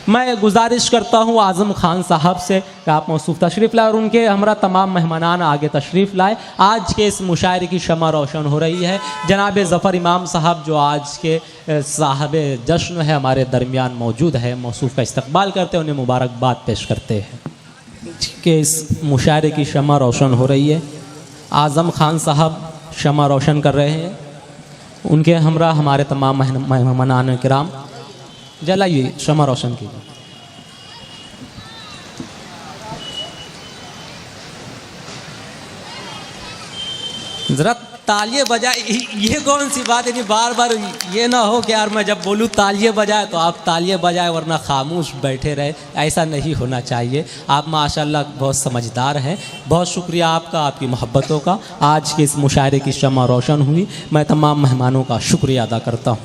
मैं गुजारिश करता हूँ आज़म खान साहब से कि आप मौसूफ तशरीफ़ लाए और उनके हमरा तमाम मेहमानान आगे तशरीफ़ लाए। आज के इस मुशायरे की शमा रोशन हो रही है। जनाब ज़फ़र इमाम साहब जो आज के साहब जश्न है हमारे दरमियान मौजूद है, मौसूफ का इस्तकबाल करते हैं, उन्हें मुबारकबाद पेश करते हैं कि इस मुशायरे की शमा रोशन हो रही है। आज़म खान साहब शमा रोशन कर रहे हैं, उनके हमरा हमारे तमाम मेहमानान किराम जलाइए, शमा रोशन कीजिए। ज़रा तालियां बजाए, ये कौन सी बात है? बार बार ये ना हो कि यार मैं जब बोलूँ तालियां बजाए तो आप तालियां बजाए वरना खामोश बैठे रहे, ऐसा नहीं होना चाहिए। आप माशाल्लाह बहुत समझदार हैं। बहुत शुक्रिया आपका, आपकी मोहब्बतों का। आज के इस मुशायरे की शमा रोशन हुई। मैं तमाम मेहमानों का शुक्रिया अदा करता हूँ।